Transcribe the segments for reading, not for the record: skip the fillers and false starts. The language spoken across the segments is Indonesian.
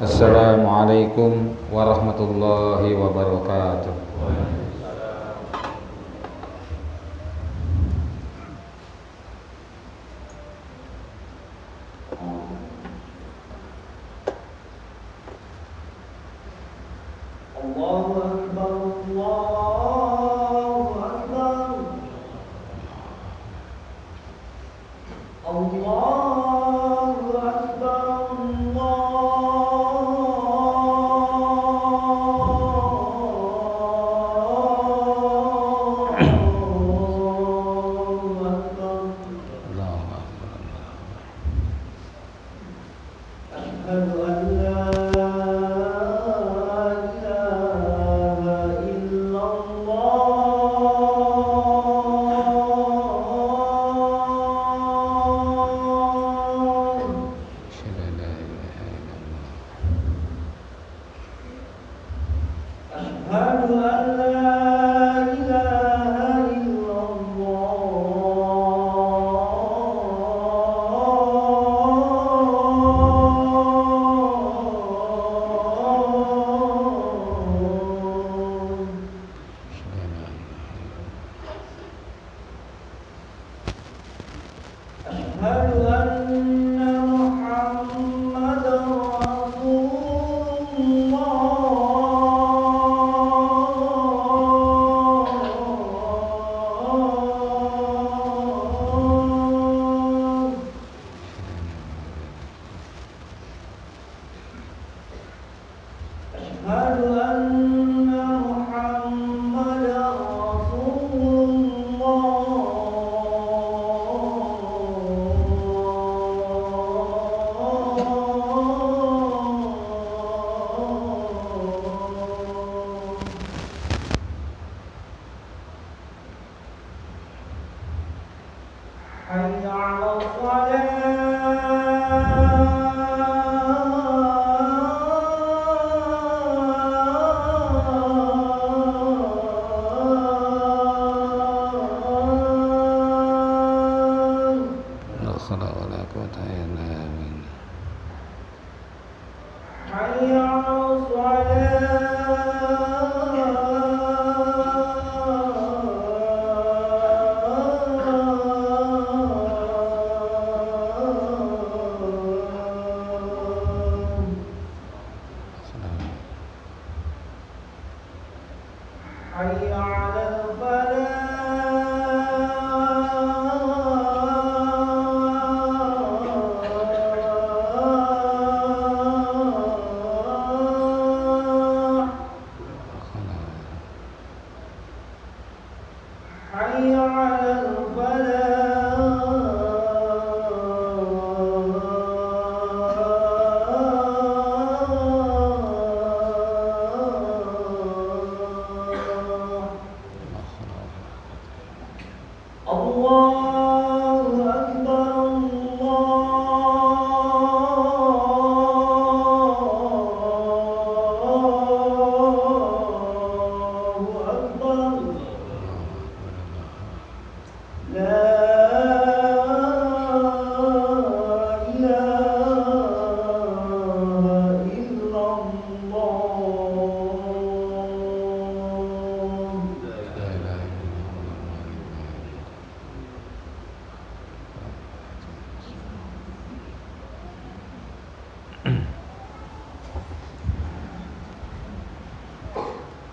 Assalamualaikum warahmatullahi wabarakatuh.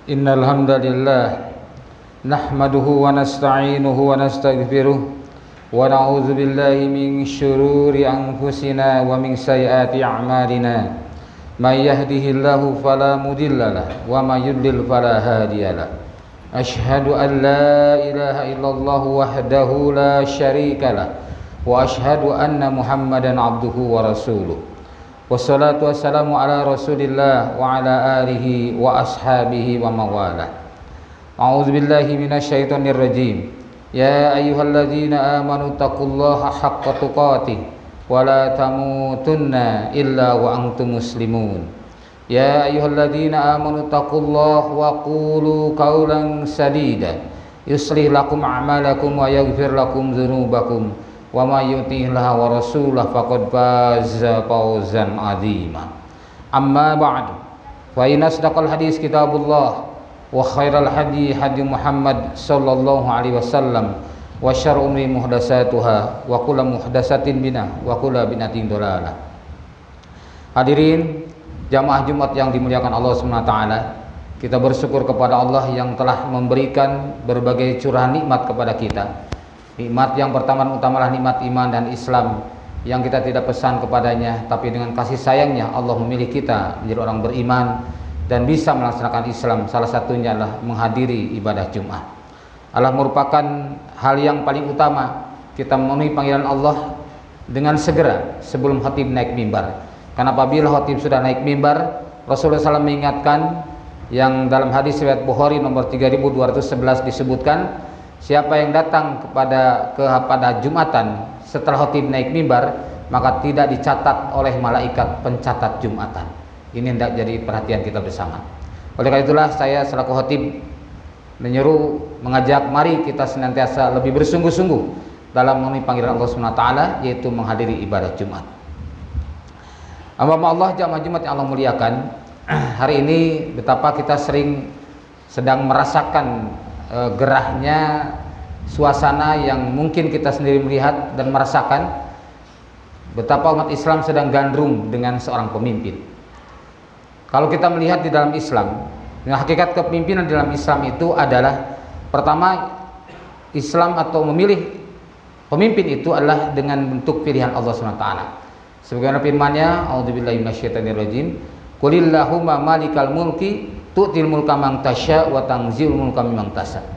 Innal hamdalillah nahmaduhu wa nasta'inuhu wa nastaghfiruh wa na'udzu billahi min syururi anfusina wa min sayyiati a'malina may yahdihillahu fala mudhillalah wa may yudlil fala hadiyalah asyhadu an la ilaha illallah wahdahu la syarikalah wa asyhadu anna muhammadan abduhu wa rasuluh. Wassalatu wassalamu ala rasulillah wa ala alihi wa ashabihi wa mawalah. A'udzu billahi minasyaitonir rajim. Ya ayyuhalladzina amanu taqullaha haqqa tuqatih wa la tamutunna illa wa antum muslimun. Ya ayyuhalladzina amanu taqullaha wa qulu qawlan sadida yuslih lakum a'malakum wa yaghfir lakum dzunubakum wa may yuti'illah wa rasulahu faqad faza fawzan 'azima. Amma ba'du, fa inna asdaqal hadis kitabullah wa khairal hadi hadi Muhammad sallallahu alaihi wasallam wa syarrul umuri muhdatsatuha wa kullu muhdatsatin bidah wa kullu bid'atin dhalalah. Hadirin jamaah Jumat yang dimuliakan Allah Subhanahu wa taala, kita bersyukur kepada Allah yang telah memberikan berbagai curahan nikmat kepada kita. Nikmat yang pertama utamalah nikmat iman dan Islam yang kita tidak pesan kepadanya, tapi dengan kasih sayangnya Allah memilih kita menjadi orang beriman dan bisa melaksanakan Islam. Salah satunya adalah menghadiri ibadah Jumat. Adalah merupakan hal yang paling utama kita memenuhi panggilan Allah dengan segera sebelum khatib naik mimbar. Karena apabila khatib sudah naik mimbar, Rasulullah SAW mengingatkan yang dalam hadis riwayat Bukhari nomor 3211 disebutkan, siapa yang datang kepada Jumatan setelah khatib naik mimbar, maka tidak dicatat oleh malaikat pencatat Jumatan. Ini hendak jadi perhatian kita bersama. Oleh karena itulah saya selaku khatib mengajak mari kita senantiasa lebih bersungguh-sungguh dalam memenuhi panggilan Allah Subhanahu wa taala, yaitu menghadiri ibadah Jumat. Hamba Allah jamaah Jumat yang Allah muliakan, hari ini betapa kita sedang merasakan gerahnya suasana yang mungkin kita sendiri melihat dan merasakan betapa umat Islam sedang gandrung dengan seorang pemimpin. Kalau kita melihat di dalam Islam, hakikat kepemimpinan di dalam Islam itu adalah pertama, Islam atau memilih pemimpin itu adalah dengan bentuk pilihan Allah SWT. Sebagaimana firman-Nya, a'udzubillahi minasyaitonirrajim, qulillahumma malikal mulki tu'til mulka man tasya wa tanzilul mulka mimman tasya.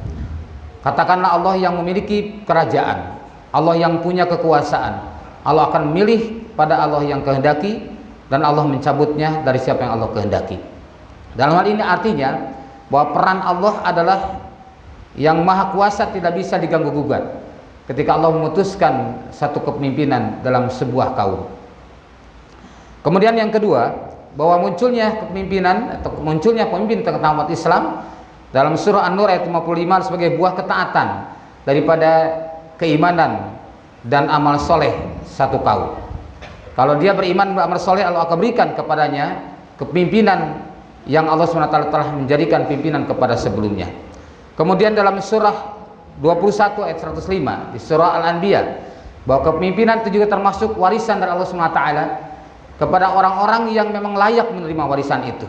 Katakanlah Allah yang memiliki kerajaan, Allah yang punya kekuasaan, Allah akan memilih pada Allah yang kehendaki, dan Allah mencabutnya dari siapa yang Allah kehendaki. Dalam hal ini artinya bahwa peran Allah adalah yang maha kuasa, tidak bisa diganggu gugat ketika Allah memutuskan satu kepemimpinan dalam sebuah kaum. Kemudian yang kedua, bahwa munculnya kepemimpinan atau munculnya pemimpin tengah umat Islam dalam surah An-Nur ayat 55 sebagai buah ketaatan daripada keimanan dan amal soleh satu kaum. Kalau dia beriman beramal soleh, Allah akan berikan kepadanya kepemimpinan yang Allah SWT telah menjadikan pimpinan kepada sebelumnya. Kemudian dalam surah 21 ayat 105 di surah Al-Anbiya, bahwa kepemimpinan itu juga termasuk warisan dari Allah SWT kepada orang-orang yang memang layak menerima warisan itu.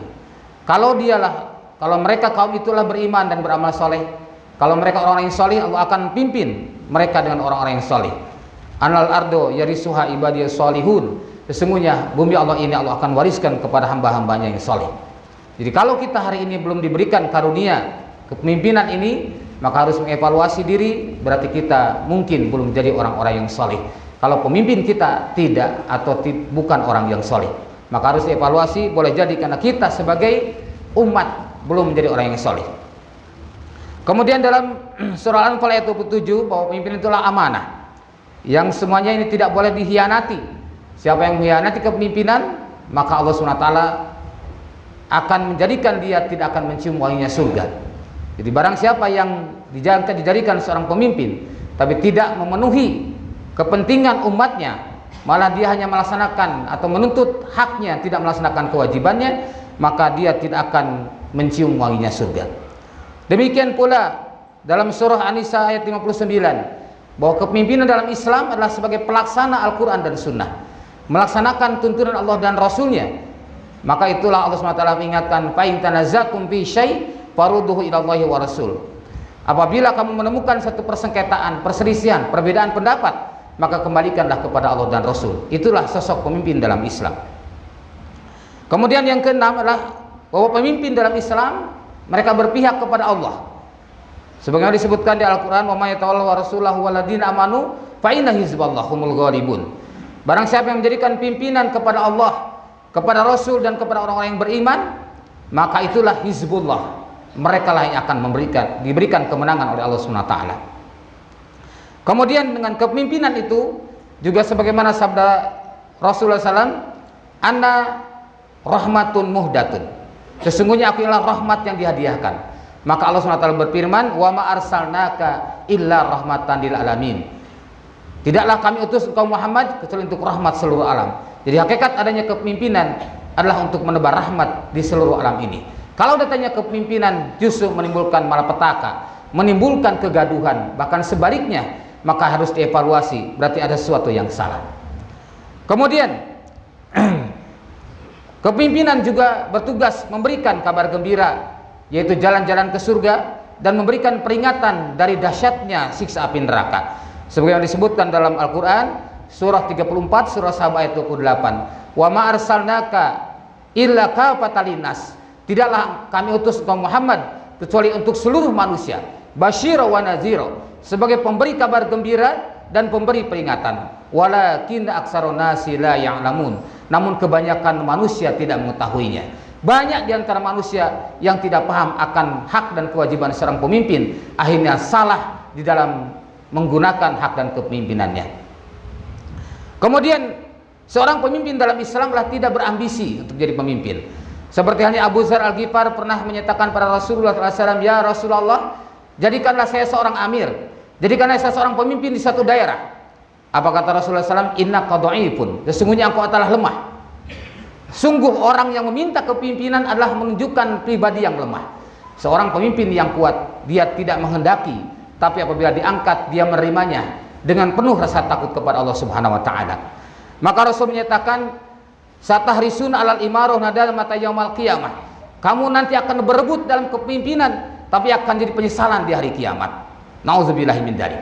Kalau mereka kaum itulah beriman dan beramal soleh, kalau mereka orang-orang yang soleh, Allah akan pimpin mereka dengan orang-orang yang soleh. Anal ardo yarisuha ibadiyas solihun. Sesungguhnya bumi Allah ini Allah akan wariskan kepada hamba-hambanya yang soleh. Jadi kalau kita hari ini belum diberikan karunia kepemimpinan ini, maka harus mengevaluasi diri, berarti kita mungkin belum menjadi orang-orang yang soleh. Kalau pemimpin kita tidak atau bukan orang yang soleh, maka harus dievaluasi, boleh jadi karena kita sebagai umat belum menjadi orang yang soleh. Kemudian dalam surah Al-Anfal ayat 27, bahwa pemimpin itulah amanah yang semuanya ini tidak boleh dihianati. Siapa yang mengkhianati kepemimpinan, maka Allah SWT akan menjadikan dia tidak akan mencium wanginya surga. Jadi barang siapa yang dijadikan seorang pemimpin tapi tidak memenuhi kepentingan umatnya, malah dia hanya melaksanakan atau menuntut haknya, tidak melaksanakan kewajibannya, maka dia tidak akan mencium wanginya surga. Demikian pula dalam surah An-Nisa ayat 59, bahwa kepemimpinan dalam Islam adalah sebagai pelaksana Al-Quran dan Sunnah, melaksanakan tuntunan Allah dan Rasulnya. Maka itulah Allah SWT mengingatkan, fa in tanazatum fi syai' farudduhu ila Allahi wa Rasul. Apabila kamu menemukan satu persengketaan, perselisihan, perbedaan pendapat, maka kembalikanlah kepada Allah dan Rasul. Itulah sosok pemimpin dalam Islam. Kemudian yang keenam adalah bahwa pemimpin dalam Islam mereka berpihak kepada Allah. Sebagaimana disebutkan di Al-Quran, wa may yatawalla wa rasulahu waladina amanu fa inna hizballahu humul ghalibun. Barang siapa yang menjadikan pimpinan kepada Allah, kepada Rasul dan kepada orang-orang yang beriman, maka itulah hizbullah. Mereka lah yang akan diberikan kemenangan oleh Allah SWT. Kemudian dengan kepemimpinan itu juga sebagaimana sabda Rasulullah SAW, anna rahmatun muhdatun, sesungguhnya aku ialah rahmat yang dihadiahkan. Maka Allah SWT berfirman, wa ma arsalnaka illa rahmatan lil alamin. Tidaklah kami utus engkau Muhammad kecuali untuk rahmat seluruh alam. Jadi hakikat adanya kepemimpinan adalah untuk menebar rahmat di seluruh alam ini. Kalau datangnya kepemimpinan justru menimbulkan malapetaka, menimbulkan kegaduhan, bahkan sebaliknya, maka harus dievaluasi, berarti ada sesuatu yang salah. Kemudian kepemimpinan juga bertugas memberikan kabar gembira, yaitu jalan-jalan ke surga, dan memberikan peringatan dari dahsyatnya siksa api neraka. Sebagaimana disebutkan dalam Al-Quran surah 34, surah Saba ayat 28, wa ma arsalnaka illa kafatan linnas, tidaklah kami utus engkau Muhammad kecuali untuk seluruh manusia, basyira wa nazira, sebagai pemberi kabar gembira dan pemberi peringatan. Walakin aktsarun nasi la ya'lamun, namun kebanyakan manusia tidak mengetahuinya. Banyak di antara manusia yang tidak paham akan hak dan kewajiban seorang pemimpin, akhirnya salah di dalam menggunakan hak dan kepemimpinannya. Kemudian seorang pemimpin dalam Islam adalah tidak berambisi untuk jadi pemimpin. Seperti halnya Abu Dzar Al-Ghifar pernah menyatakan pada Rasulullah SAW, ya Rasulullah, jadikanlah saya seorang amir, jadikanlah saya seorang pemimpin di satu daerah. Apa kata Rasulullah SAW? Innaka dhaifun, sesungguhnya engkau adalah lemah. Sungguh orang yang meminta kepemimpinan adalah menunjukkan pribadi yang lemah. Seorang pemimpin yang kuat, dia tidak menghendaki, tapi apabila diangkat, dia menerimanya dengan penuh rasa takut kepada Allah Subhanahu wa taala. Maka Rasul menyatakan, satahrisun alal imaroh nadal mata yaumal qiyamah. Kamu nanti akan berebut dalam kepemimpinan, tapi akan jadi penyesalan di hari kiamat. Nauzubillahi min dzalik.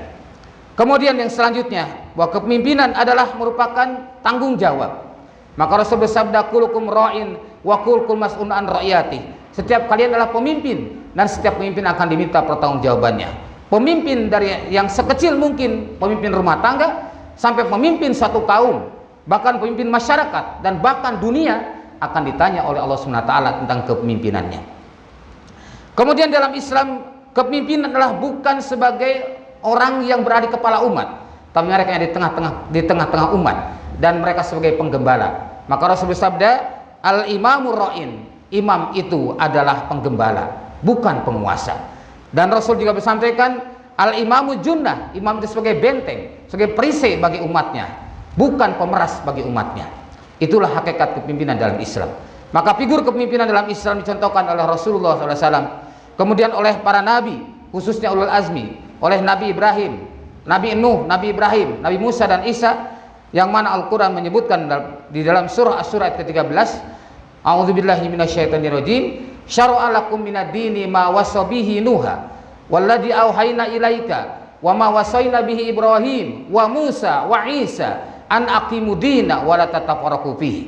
Kemudian yang selanjutnya, bahwa kepemimpinan adalah merupakan tanggung jawab. Maka Rasul bersabda, kullukum ra'in wa kullukum mas'ulun an ra'iyati. Setiap kalian adalah pemimpin, dan setiap pemimpin akan diminta pertanggungjawabannya. Pemimpin dari yang sekecil mungkin pemimpin rumah tangga sampai pemimpin satu kaum, bahkan pemimpin masyarakat dan bahkan dunia akan ditanya oleh Allah SWT tentang kepemimpinannya. Kemudian dalam Islam, kepemimpinan adalah bukan sebagai orang yang berada di kepala umat, tapi mereka yang di tengah-tengah umat, dan mereka sebagai penggembala. Maka Rasul bersabda, al-imamur ra'in, imam itu adalah penggembala, bukan penguasa. Dan Rasul juga bersampaikan, al-imamu junnah, imam itu sebagai benteng, sebagai perisai bagi umatnya, bukan pemeras bagi umatnya. Itulah hakikat kepemimpinan dalam Islam. Maka figur kepemimpinan dalam Islam dicontohkan oleh Rasulullah SAW, kemudian oleh para nabi, khususnya ulul azmi, oleh Nabi Ibrahim, Nabi Nuh, Nabi Ibrahim, Nabi Musa dan Isa, yang mana Al-Quran menyebutkan di dalam surah Asy-Syura ayat ke-13, a'udzubillahi minasyaitonirrajim, syara'a lakum minad dini ma wassa bihi Nuha walladzi auhayna ilaika wa ma wasaina bihi Ibrahim wa Musa wa Isa an aqimu dina wa la tatafarraqu fihi.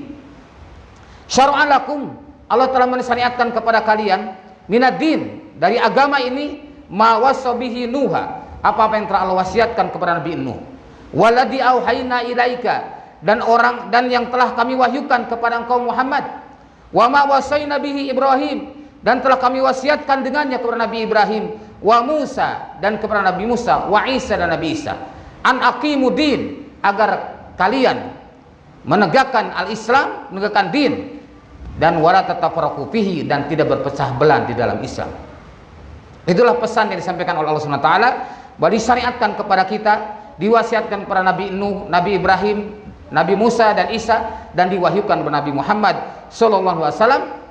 Syara'a lakum, Allah telah mensyariatkan kepada kalian, minad din, dari agama ini, ma wassa bihi Nuha, apa-apa yang telah Allah wasiatkan kepada Nabi Nuh, walladzi auhayna ilaika, dan yang telah kami wahyukan kepada engkau Muhammad, wa ma wasaina bihi Ibrahim, dan telah kami wasiatkan dengannya kepada Nabi Ibrahim, wa Musa, dan kepada Nabi Musa, wa Isa, dan Nabi Isa, an aqimuddin, agar kalian menegakkan al-Islam, menegakkan din, dan wala tatafarraqu fihi, dan tidak berpecah belah di dalam Islam. Itulah pesan yang disampaikan oleh Allah SWT, bahwa disyariatkan kepada kita, diwasiatkan kepada Nabi Nuh, Nabi Ibrahim, Nabi Musa dan Isa, dan diwahyukan kepada Nabi Muhammad SAW,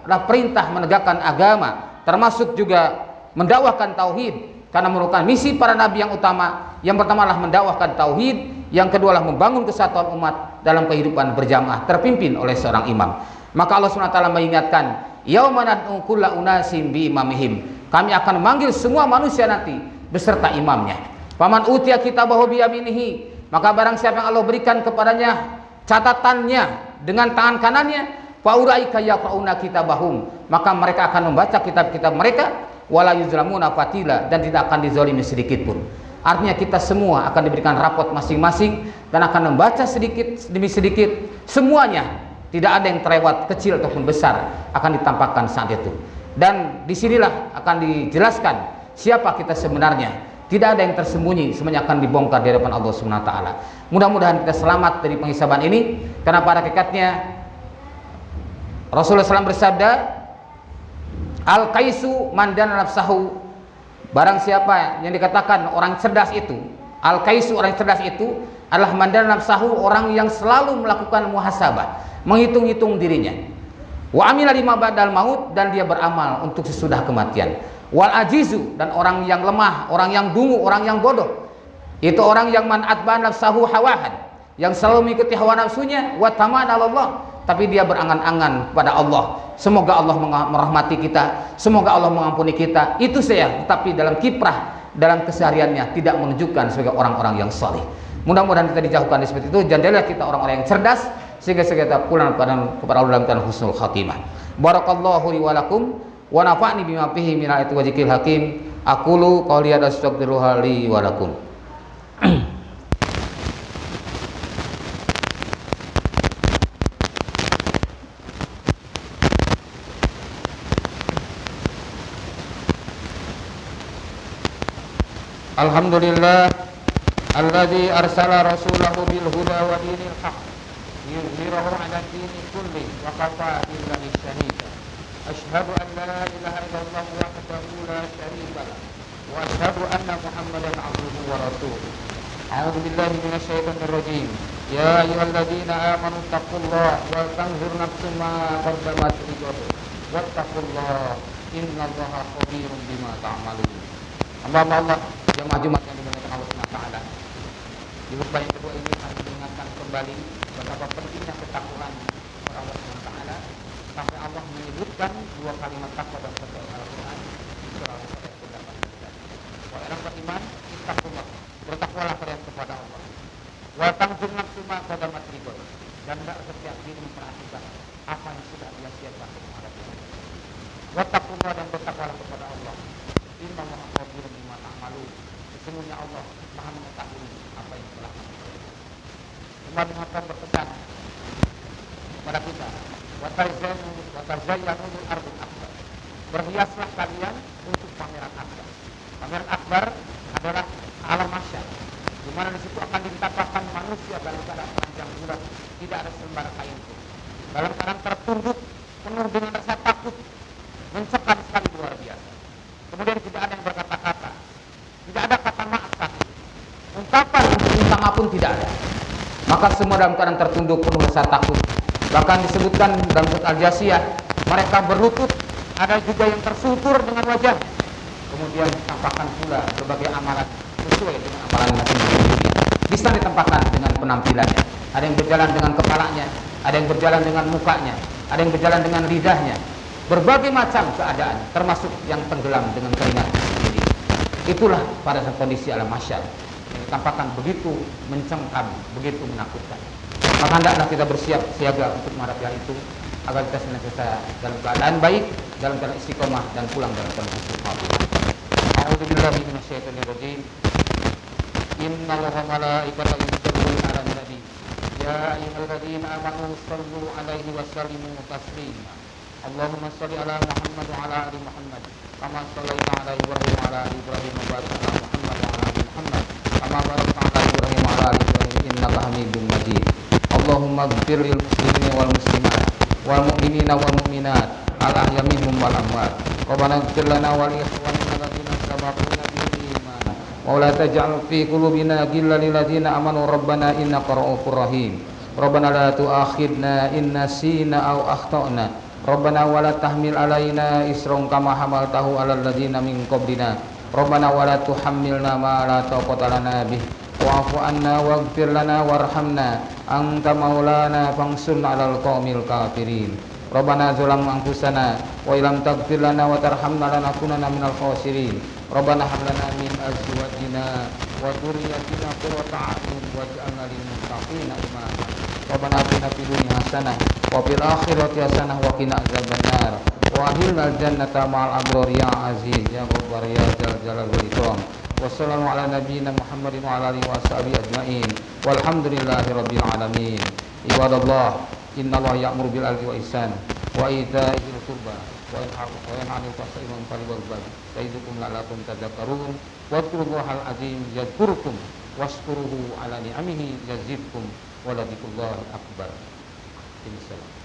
adalah perintah menegakkan agama, termasuk juga mendakwahkan tauhid, karena merupakan misi para nabi yang utama. Yang pertama adalah mendakwahkan tauhid, yang kedua adalah membangun kesatuan umat dalam kehidupan berjamaah terpimpin oleh seorang imam. Maka Allah SWT mengingatkan, yauma nad'u kulla unasim bi imamihim, kami akan memanggil semua manusia nanti beserta imamnya. Faman utiya kitabahu bi yaminihi, maka barang siapa yang Allah berikan kepadanya catatannya dengan tangan kanannya, fa ulaika yaqrauna kitabahum, maka mereka akan membaca kitab-kitab mereka, wala yuzlamuna fatila, dan tidak akan dizalimi sedikit pun. Artinya kita semua akan diberikan rapot masing-masing dan akan membaca sedikit demi sedikit, semuanya, tidak ada yang terlewat, kecil ataupun besar, akan ditampakkan saat itu. Dan disinilah akan dijelaskan siapa kita sebenarnya. Tidak ada yang tersembunyi, semuanya akan dibongkar di hadapan Allah SWT. Mudah-mudahan kita selamat dari penghisaban ini, karena pada hakikatnya Rasulullah SAW bersabda, al-kaisu man dana nafsahu, barang siapa yang dikatakan orang cerdas itu, al-kaisu, orang cerdas itu adalah man dana nafsahu, orang yang selalu melakukan muhasabah, menghitung-hitung dirinya. Wa amila lima ba'dal maut, dan dia beramal untuk sesudah kematian. Wal ajizu, dan orang yang lemah, orang yang dungu, orang yang bodoh, itu orang yang man atba nafsahu hawahan, yang selalu mengikuti hawa nafsunya, wa tamana Allah, tapi dia berangan-angan pada Allah. Semoga Allah merahmati kita, semoga Allah mengampuni kita. Itu saya, tapi dalam kiprah, dalam kesehariannya tidak menunjukkan sebagai orang-orang yang saleh. Mudah-mudahan kita dijauhkan seperti itu, jadilah kita orang-orang yang cerdas, sehingga kita pulang kepada Allah dalam keadaan husnul khatimah. Barakallahu li wa lakum wa nafa'ni bima fihi min ayati wa dzikril hakim. Aqulu qouli hadza astaghfirullaha li wa lakum. Alhamdulillah alladzi arsala rasulahu bil huda wa dinil haqq yuzhirahu 'ala dini kulli wa kafa billahi shahida. Asyhadu an la ilaha illallah wahdahu la syarika lah wa asyhadu anna Muhammadan 'abduhu wa rasuluh. A'udzu billahi minasy syaithanir rajim. Ya ayyuhalladzina amanu taqullaha wa tanzur nafsum ma qaddamat lighad wattaqullaha innallaha khabirun bima ta'malun. Allah jemaah Jumat yang dimuliakan Allah Subhanahu wa taala. Di khutbah yang kedua ini kami mengingatkan kembali betapa pentingnya ketakwaan kepada Allah Subhanahu wa taala, sampai Allah menyebutkan dua kalimat takwa dalam Al-Qur'an. Surah Al-Baqarah ayat 8. Wahai orang beriman, ittaqullah, bertakwalah kalian kepada Allah. Wa tanzur nafsum ma qaddamat lighad, dan hendaklah setiap diri memperhatikan apa yang sudah dia siapkan untuk menghadapi hari. Wattaqullah, dan bertakwalah kepada Allah. Innallaha khabirun bima ta'malun, sesungguhnya Allah Maha mengetahui apa yang telah dilakukan. Umar bin Khattab berpesan kepada kita, wa tazayyanu lil ardil akbar, berhiaslah kalian untuk pameran akbar. Pameran akbar adalah alam mahsyar, di mana di situ akan ditampakkan manusia dalam keadaan telanjang bulat, tidak ada selembar kain pun, dalam keadaan tertunduk, penuh dengan rasa takut, mencekam sekali, luar biasa. Kemudian tidak ada yang berkata-kata, tidak ada kata maaf satu, ungkapan untuk minta maaf pun tidak ada. Maka semua dalam keadaan tertunduk, penuh rasa takut. Bahkan disebutkan dalam surat Al-Jasiyah, mereka berlutut, ada juga yang tersultur dengan wajah. Kemudian ditampakkan pula berbagai amalan sesuai dengan amalan masing-masing. Bisa ditampakkan dengan penampilannya. Ada yang berjalan dengan kepalanya, ada yang berjalan dengan mukanya, ada yang berjalan dengan lidahnya. Berbagai macam keadaan, termasuk yang tenggelam dengan keringat sendiri. Itulah pada saat kondisi alam mahsyar yang ditampakkan begitu mencengkam, begitu menakutkan. Maka hendaklah kita bersiap siaga untuk menghadapi hal itu, agar kita senantiasa dalam keadaan baik, dalam keadaan istiqomah, dan pulang dalam keadaan husnul khatimah. A'udzu billahi minasyaitonir rajim. Innallaha wa malaikatahu yusholluna 'alan nabi. Ya ayyuhalladzina amanu shallu 'alaihi wa sallimu taslima. Allahumma shalli ala Muhammad wa ala ali Muhammad kama shallaita ala Ibrahim wa ala ali Ibrahim wa barik ala Muhammad wa ala ali Muhammad kama barakta ala Ibrahim wa ala ali Ibrahim innaka Hamidum Majid. Allahumma ighfir lil muslimina wal muslimat wal mu'minina wal mu'minat al ahya minhum wal amwat. Rabbana ighfir lana wa li ikhwanina alladziina sabaquna bil iman wa la taj'al fi qulubina ghillan lil ladziina amanu rabbana innaka ra'ufur rahim. Rabbana la tu'akhidna in nasina aw akhtana. Rabbana wala tahmil alaina isran kama hamaltahu alal ladzina min qablina. Rabbana wala tuhammilna ma la taqata lana bih. Wa'fu anna waghfir lana warhamna anta maulana fansurna 'alal qaumil kafirin. Rabbana zalamna anfusana wa illam taghfir lana wa tarhamna lanakunanna minal khasirin. Rabbana hab lana min azwajina wa dhurriyyatina qurrata a'yun waj'alna lil muttaqina imama. Rabbana atina fid dunya hasanah wa fil akhirati hasanah wa qina adzabannar wa adkhilnal jannata ma'al abrar ya aziz ya ghaffar ya dzal jalali wal ikram. Wassalamu ala nabiyyina Muhammadin wa ala alihi washabihi ajmain walhamdulillahi rabbil alamin. Ibadallah, innallaha ya'muru bil 'adli wa ihsan wa ita'i dzil qurba wa yanha 'anil fahsya'i wal munkari wal baghi ya'idukum la'allakum tadhakkarun. Wadhkurullahal 'azim yadhkurkum washkuruhu ala ni'amihi yazidkum wa la dzikrullahi akbar. Insya Allah.